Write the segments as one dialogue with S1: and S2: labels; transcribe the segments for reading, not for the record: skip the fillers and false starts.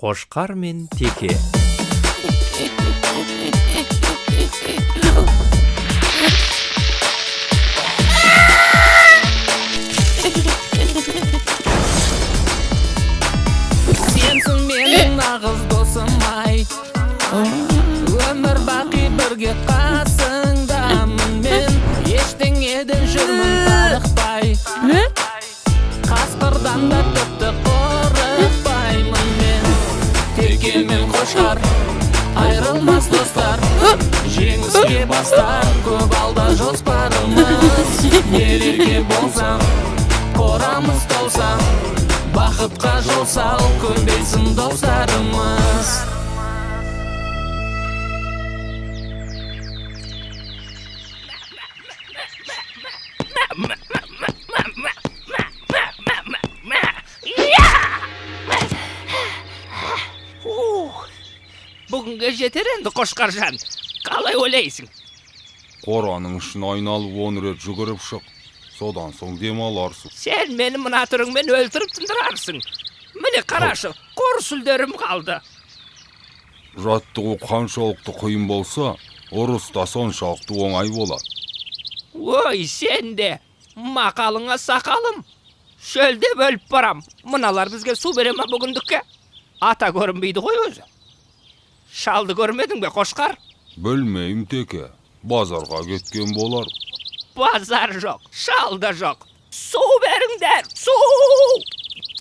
S1: Қошқар мен Теке.
S2: Сенсің менің нағыз досым-ай, өмір бақи бірге қасыңдамын мен, ештеңеден жүрмін тарықпай, қасқырдан да тіпті қорықпаймын мен. Теке мен Қошқар айрылмас достар, жеңіске бастар көп алда жоспарымыз. Берерге болсам, қорамыз толсам, бақытқа жол сал, көбейсін достарымыз.
S1: Бүгінге жетер енді Қошқаржан. Қалай ойлайсың?
S3: Қораның ішін айналып 10 рет жүгіріп шық. Содан соң демаларсың.
S1: Сен мені мына түріңмен өлтіріп тындырарсың. Міне қарашы, қор сүлдерім қалды.
S3: Жаттығу қаншалықты қиын болса, ұрыс та соншалықты оңай болады.
S1: Ой, сен де, мақалыңа сақалым. Шөлде бөліп барам. Мыналар бізге су бере ма бүгіндікке? Ата көрінбейді ғой өзі. Шалды көрмедің бе, Қошқар?
S3: Білмеймін, Теке. Базарға кеткен болар.
S1: Базар жоқ, шал да жоқ. Су беріңдер, су!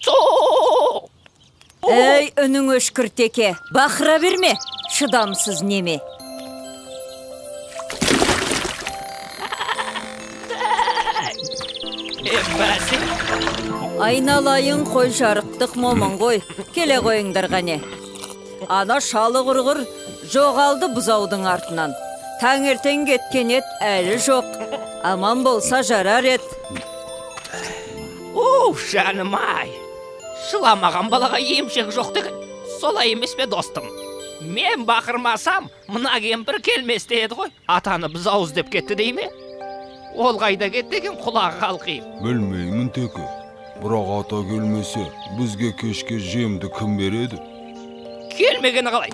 S1: Су!
S4: Ей, үнің өшкір, Теке. Бақыра берме, шыдамсыз неме.
S1: Бәсің?
S4: Айналайын қой жарықтық момын ғой. Келе қойыңдар ғане. Ана шалы құрғыр жоғалды бұзаудың артынан. Таңертең кеткен ет әлі жоқ. Аман болса жарар ет.
S1: Жаным-ай. Шыламаған балаға емшек жоқ деген. Солай емес пе, достым? Мен бақырмасам, мына кемпір келместе еді ғой. Атаны бұзауыз деп кетті дей ме? Ол қайда кетті деген құлағы қалқиып.
S3: Білмеймін, Теке. Бірақ ата келмесе, бізге кешке жемді кім береді?
S1: Келмегені қалай?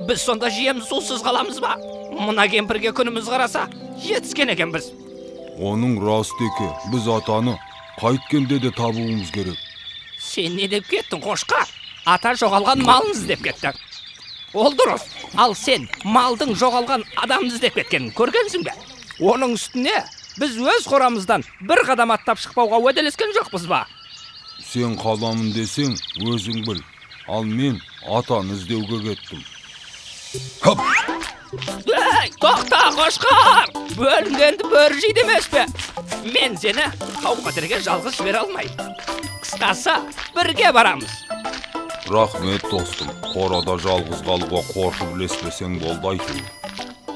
S1: Біз сонда жем сусыз қаламыз ба? Мына кемпірге күніміз қараса, жетіскен екен біз.
S3: Оның рас, Теке. Біз атаны қайткенде де табуымыз керек.
S1: Сен не деп кеттің, Қошқар? Ата жоғалған малын іздеп кетті. Ол дұрыс. Ал сен малдың жоғалған адамды іздеп кеткенін көргенсің бе? Оның үстіне біз өз қорамыздан бір қадам аттап шықпауға уәделескен жоқпыз ба?
S3: Сен қаламын десең, өзің біл. Ал мен атаны іздеуге кеттім. Хоп!
S1: Ей, тоқта, Қошқар! Бөлінгенді бөрі жейді емес пе? Мен сені қауқатерге жалғыз жібере алмаймын. Қысқасы, бірге барамыз.
S3: Рахмет, достым. Қорада жалғыз қалуға қорқып ілеспесең болды айту.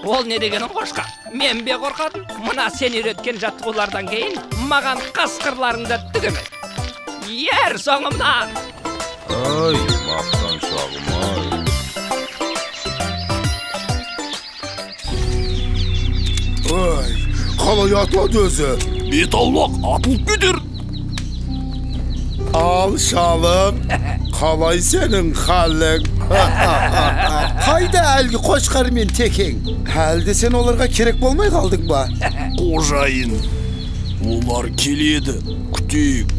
S1: Ол не дегенің, Қошқар? Мен бе қорқадым? Мына сен үйреткен жаттығулардан кейін маған қасқырларыңды түгемес. Ер соңымнан!
S3: Ай, мақтаншағым, ай.
S5: Ой, қалай атылады өзі?
S6: Бет аулақ атылып кетер.
S5: Ал шалым, қалай сенің халің? Қайда әлгі Қошқар мен Текең? Әлде сен оларға керек болмай қалдың ба?
S6: Қожайын, олар келеді, күтейік.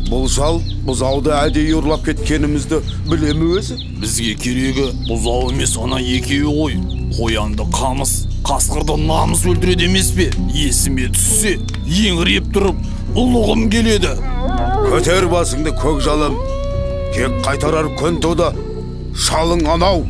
S5: Бұл шал бұзауды әдейі ұрлап кеткенімізді білемі өзі?
S6: Бізге керегі бұзау емес, ана екеуі ғой. Қоянды қамыс, қасқырды намыс өлтіреді емес пе? Есіме түссе, еңіреп тұрып, ұлығым келеді.
S5: Көтер басыңды көк жалым. Кек қайтарар күн туды. Шалың анау,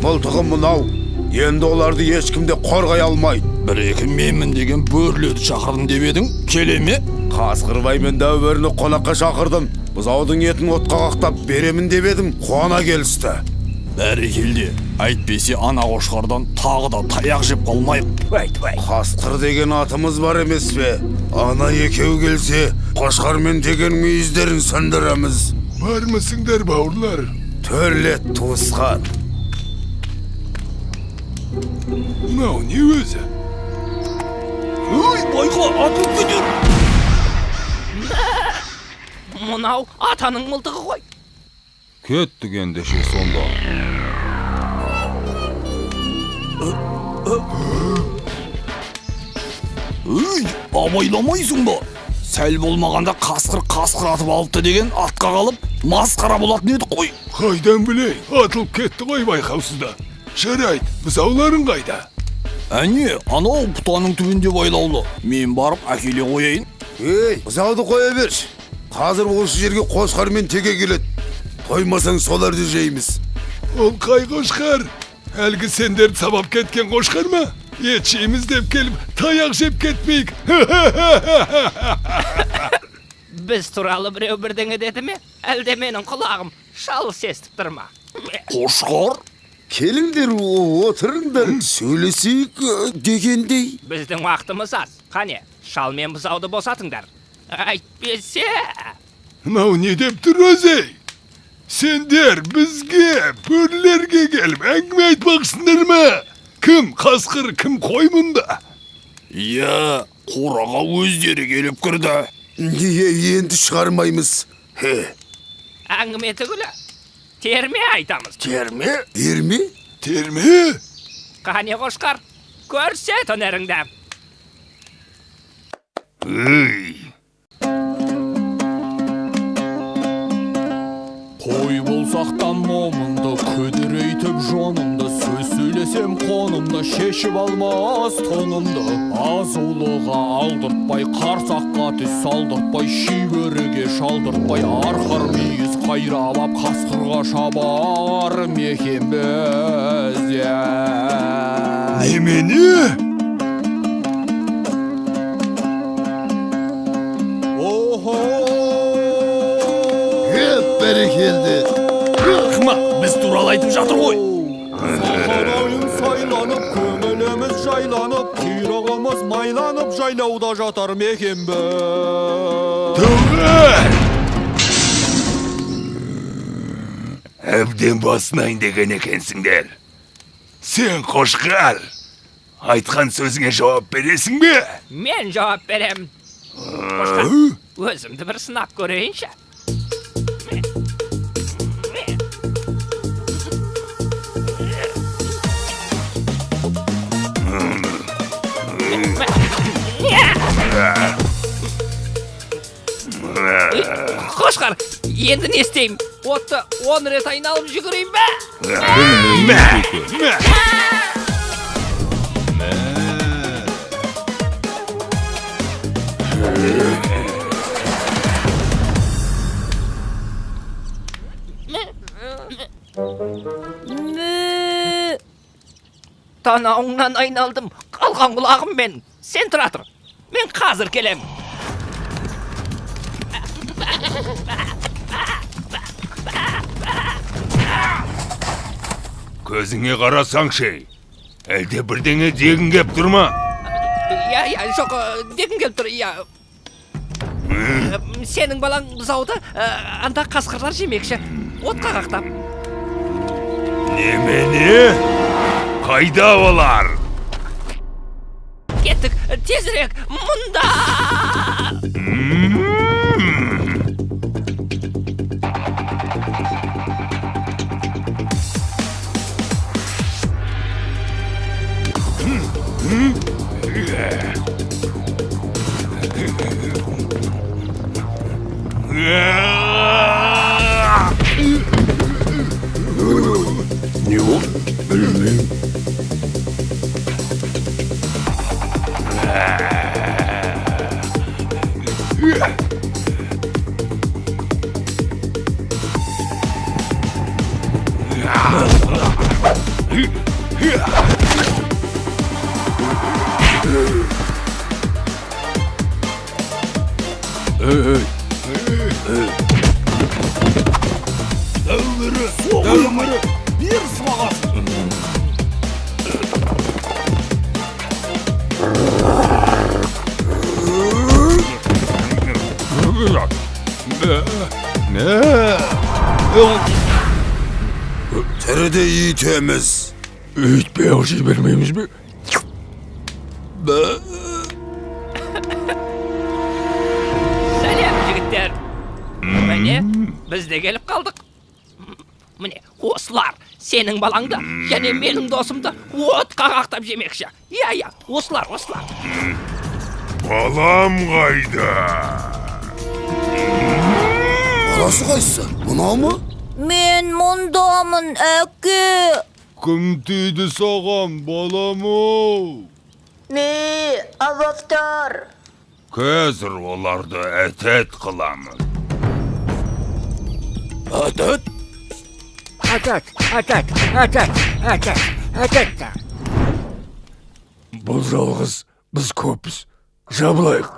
S5: мылтығым мынау. Енді оларды ешкімде қорғай алмайды.
S6: Бір-екі менмін деген бөрлерді шақырдым деп едің, келе ме?
S5: Қасқырбай мен дәуіріні қонаққа шақырдым. Бұзаудың етін отқа қақтап беремін деп едім, қуана келісті.
S6: Бәрекелде, әйтпесе ана Қошқардан тағы да таяқ жеп қалмайық.
S5: Қасқыр деген атымыз бар емес пе? Ана екеу келсе, Қошқар мен деген мүйіздерін сындырамыз.
S7: Бармысыңдар, бауырлар?
S5: Төрлет туысқан.
S7: Мынау не өзі?
S6: Ой, байқа, атылып кетер.
S1: Мынау атаның мылтығы ғой.
S3: Kettik endeşe sonda.
S6: Ey, абайламайсың ба? Сәл болмағанда қасқыр атып алыпты деген атқа қалып, масқара болатын едік қой.
S7: Қайдан білейін, атылып кетті ғой байқаусызда. Жарайды, бұзауларың қайда?
S6: Әне, анау бұтаның түбінде байлаулы. Мен барып әкеле қояйын.
S5: Ей, бұзауды қоя берші. Қазір осы жерге қошқар мен теке келеді. Қоймасаң соларды жейміз.
S7: Ол қай қошқар? Әлгі сендерді сабап кеткен қошқар ма? Ет жейміз деп келіп, таяқ жеп кетмейік.
S1: Біз туралы біреу бірдеңе деді ме? Әлде менің құлағым шалыс естіп тұр ма?
S6: Қошқар?
S5: Келіңдер, отырыңдар, сөйлесейік дегендей.
S1: Біздің уақытымыз аз. Қане, шал мен бұзауды босатыңдар. Әйтпесе...
S7: Мынау не деп тұр өзі? Сендер бізге, бөрлерге келіп, әңгіме айтпақсыңдар ма? Кім қасқыр, кім қой мұнда?
S6: Иә, қораға өздері келіп кірді.
S5: Неге енді шығармаймыз?
S1: Әңгіме түгілі. Терме айтамыз.
S6: Терме?
S5: Ерме?
S7: Терме?
S1: Қане қошқар, көрсет өнеріңді.
S2: Қой болсақтан момынды көдірейтіп жонымды, сөз сөйлесем қонымды, шешіп алмас тонымды. Азулыға алдыртпай, қарсаққа түс салдыртпай, шибөріге шалдыртпай, арқар мүйіз қайрап ап қасқырға шабар мекен біз.
S7: Немене?
S5: Бәрекелді.
S6: Қыма, біз туралы айтып жатыр ғой.
S2: Сахарайын сайланып, көңіліміз жайланып, құйрығымыз майланып, жайлауда жатар мекен біз.
S7: Тұғыр! Әбден басынайын деген екенсіңдер. Сен қошқар, айтқан сөзіңе жауап бересің бе?
S1: Мен жауап берем. Қошқар, өзімді бір сынап көрейінші. Қошқар, енді не істеймін? Отты 10 рет айналып жүгірейін бе? Танауыңнан айналдым, қалған құлағым мен. Сен тұра тұр, мен қазір келем.
S7: Көзіңе қарасаңшы, әлде бірдеңе дегін кеп тұрма?
S1: Я, жоқ, дегім келіп тұр, я. Сенің балаң бұзауды анда қасқырлар жемекші, отқа қақтап.
S7: Немене? Қайда олар?
S1: Кеттік, тезірек, мұнда!
S7: Не ол? Білмейм.
S6: Дәулірі, бір сыбағасын.
S5: Тіріде етеміз.
S7: Үйтпей алжи бермейміз бе?
S1: Сәлем, жігіттер. Міне, біз де келіп қалдық. міне осылар сенің балаңды және менің досымды отқа қақтап жемекші. Иә, осылар.
S7: Балам қайда?
S5: Баласы қайсы? Мынау ма?
S4: Мен мұндамын, әке.
S3: Кім тиді саған, балам-ау?
S4: Азаптар.
S3: Қазір оларды әтет қыламын.
S6: Әтет?
S1: Әтет.
S7: Бұл жалғыз біз көпіз. Жабылайық.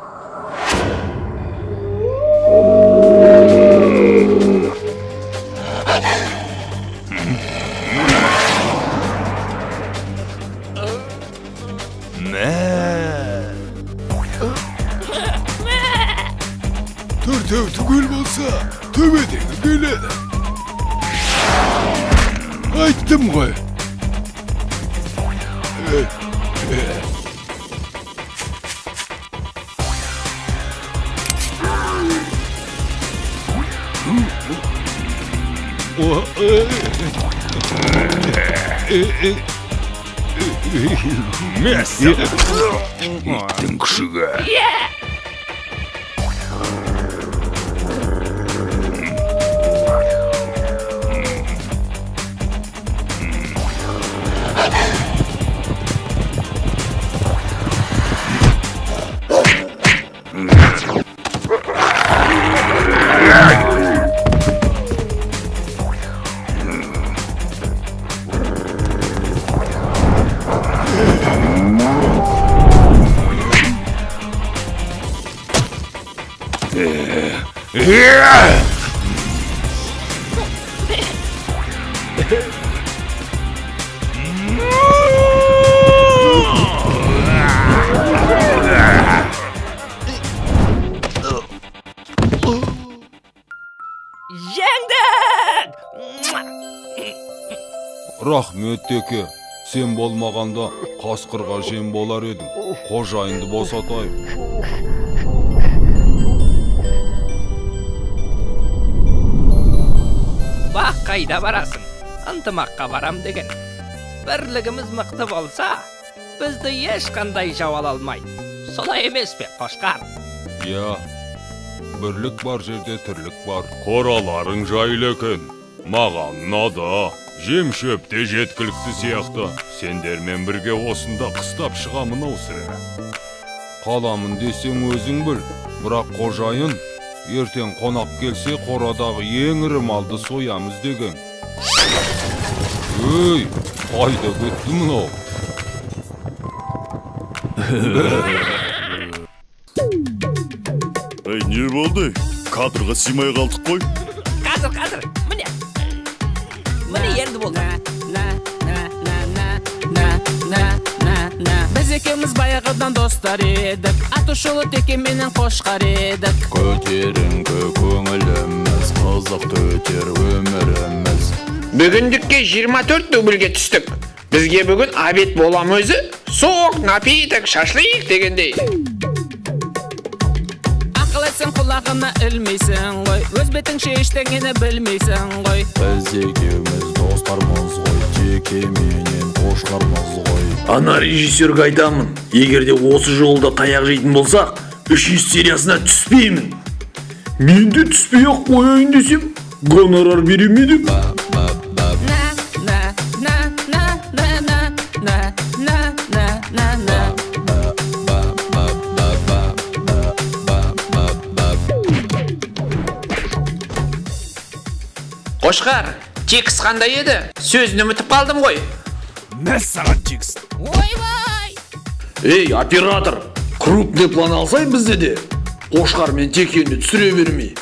S7: Төртеу түгел болса, төбедегі келеді. Айттым ғой.
S3: Мәссі! Иттің күшігі.
S1: Жеңдік!
S3: Рахмет теке, сен болмағанда қасқырға жем болар едім. Қожайынды босатайын.
S1: Бақ қайда барасың? Ынтымаққа барам деген. Бірлігіміз мықты болса, бізді ешқандай жау ала алмайды. Солай емес пе, Қошқар?
S3: Я, бірлік бар жерде тірлік бар. Қораларың жайлы екен. Маған ұнады. Жем шөпте жеткілікті сияқты. Сендермен бірге осында қыстап шығамын аусыра. Қаламын десең өзің біл. Бірақ қожайын, ертең қонақ келсе қорадағы ең ірі малды соямыз деген. Өй, қайда кетті мынау?
S6: Не болды? Кадрға симай қалдық қой.
S1: Қазір, міне енді болды.
S8: Біз екеуміз баяғыдан достар едік, Атышулы теке менен Қошқар едік.
S6: Көтеріңкі көңіліміз, қызықты өтер өміріміз.
S9: Бүгіндікке 24 дубльге түстік. Бізге бүгін обед болам өзі, соқ, напиток, шашлык дегендей.
S8: Ақыл етсең құлағына ілмейсің ғой, өз бетіңше ештеңені білмейсің ғой.
S6: Біз екеуміз достармыз ғой, теке менен Қошқармыз ғой.
S10: Ана режиссерге айтамын, егерде осы жолда таяқ жейтін болсақ, 3 сериясына түспеймін. Мен де түспей ақ қояйын десем, гонорар беремеді.
S9: Қошқар, текст қандай еді? Сөзін ұмытып қалдым ғой.
S6: Мәссаған текст.
S8: Ойбай!
S10: Ей, оператор, крупный план алсай бізде де. Қошқар мен текені түсіре бермей.